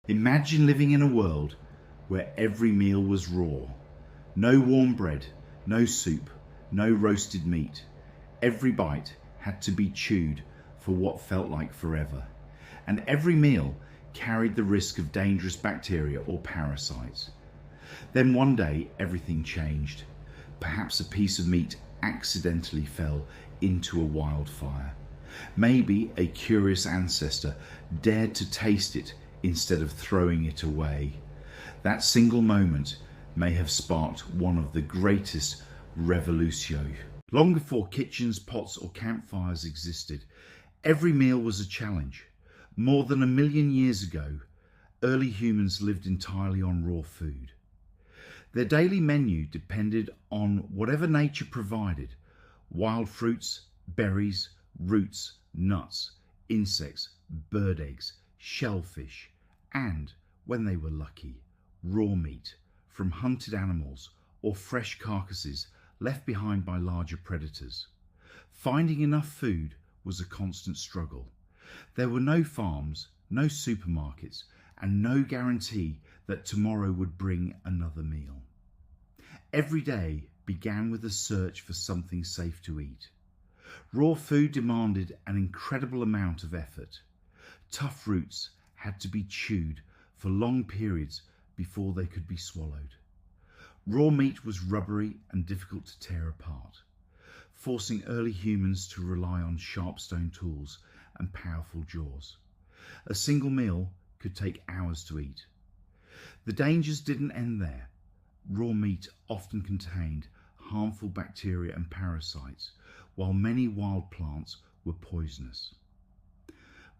Imagine living in a world where every meal was raw. No warm bread, no soup, no roasted meat. Every bite had to be chewed for what felt like forever. And every meal carried the risk of dangerous bacteria or parasites. Then one day everything changed. Perhaps a piece of meat accidentally fell into a wildfire. Maybe a curious ancestor dared to taste it instead of throwing it away. That single moment may have sparked one of the greatest revolutions. Long before kitchens, pots or campfires existed, every meal was a challenge. More than 1 million years ago, early humans lived entirely on raw food. Their daily menu depended on whatever nature provided: wild fruits, berries, roots, nuts, insects, bird eggs, shellfish, and, when they were lucky, raw meat from hunted animals or fresh carcasses left behind by larger predators. Finding enough food was a constant struggle. There were no farms, no supermarkets, and no guarantee that tomorrow would bring another meal. Every day began with a search for something safe to eat. Raw food demanded an incredible amount of effort. Tough roots had to be chewed for long periods before they could be swallowed. Raw meat was rubbery and difficult to tear apart, forcing early humans to rely on sharp stone tools and powerful jaws. A single meal could take hours to eat. The dangers didn't end there. Raw meat often contained harmful bacteria and parasites, while many wild plants were poisonous.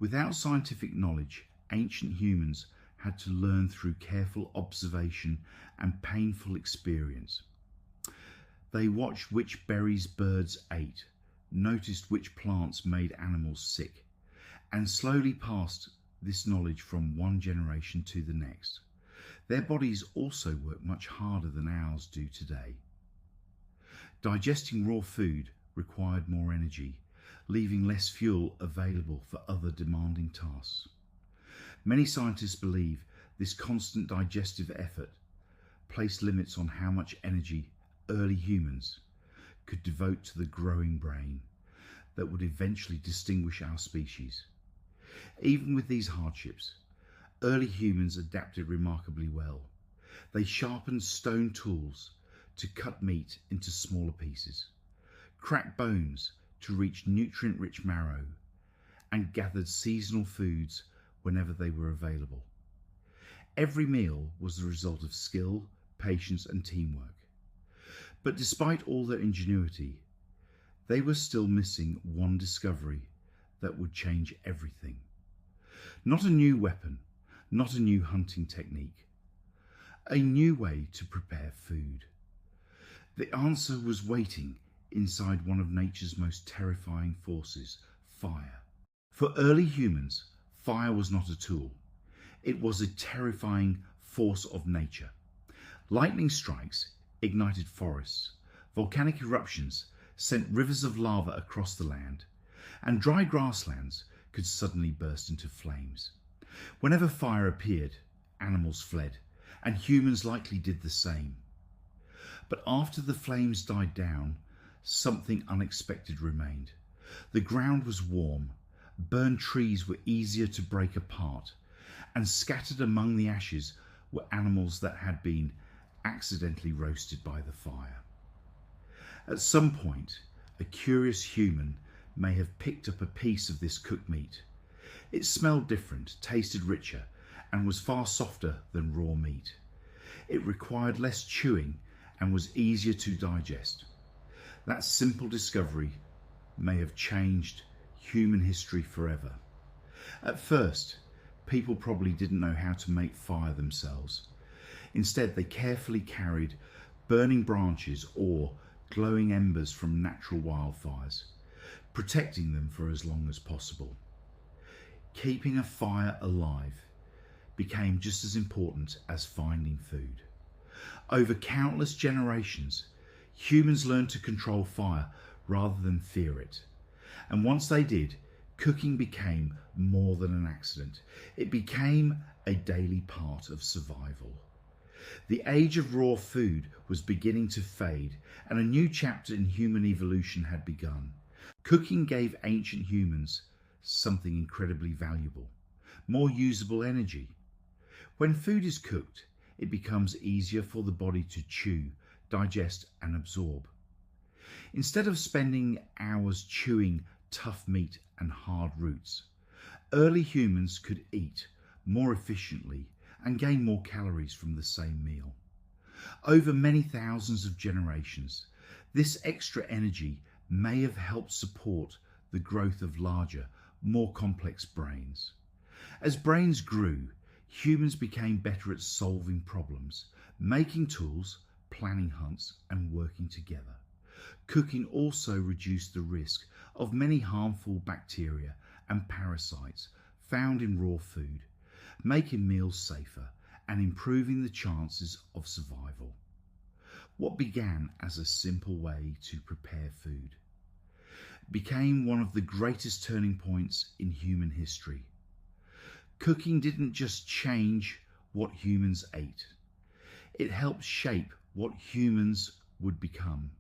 Without scientific knowledge, ancient humans had to learn through careful observation and painful experience. They watched which berries birds ate, noticed which plants made animals sick, and slowly passed this knowledge from one generation to the next. Their bodies also worked much harder than ours do today. Digesting raw food required more energy, leaving less fuel available for other demanding tasks. Many scientists believe this constant digestive effort placed limits on how much energy early humans could devote to the growing brain that would eventually distinguish our species. Even with these hardships, early humans adapted remarkably well. They sharpened stone tools to cut meat into smaller pieces, cracked bones to reach nutrient-rich marrow, and gathered seasonal foods whenever they were available. Every meal was the result of skill, patience, and teamwork. But despite all their ingenuity, they were still missing one discovery that would change everything. Not a new weapon, not a new hunting technique, a new way to prepare food. The answer was waiting inside one of nature's most terrifying forces: fire. For early humans, fire was not a tool. It was a terrifying force of nature. Lightning strikes ignited forests, volcanic eruptions sent rivers of lava across the land, and dry grasslands could suddenly burst into flames. Whenever fire appeared, animals fled, and humans likely did the same. But after the flames died down, something unexpected remained. The ground was warm, burned trees were easier to break apart, and scattered among the ashes were animals that had been accidentally roasted by the fire. At some point, a curious human may have picked up a piece of this cooked meat. It smelled different, tasted richer, and was far softer than raw meat. It required less chewing and was easier to digest. That simple discovery may have changed human history forever. At first, people probably didn't know how to make fire themselves. Instead, they carefully carried burning branches or glowing embers from natural wildfires, protecting them for as long as possible. Keeping a fire alive became just as important as finding food. Over countless generations, humans learned to control fire rather than fear it. And once they did, cooking became more than an accident. It became a daily part of survival. The age of raw food was beginning to fade, and a new chapter in human evolution had begun. Cooking gave ancient humans something incredibly valuable: more usable energy. When food is cooked, it becomes easier for the body to chew, digest, and absorb. Instead of spending hours chewing tough meat and hard roots, early humans could eat more efficiently and gain more calories from the same meal. Over many thousands of generations, this extra energy may have helped support the growth of larger, more complex brains. As brains grew, humans became better at solving problems, making tools, planning hunts, and working together. Cooking also reduced the risk of many harmful bacteria and parasites found in raw food, making meals safer and improving the chances of survival. What began as a simple way to prepare food became one of the greatest turning points in human history. Cooking didn't just change what humans ate, it helped shape what humans would become.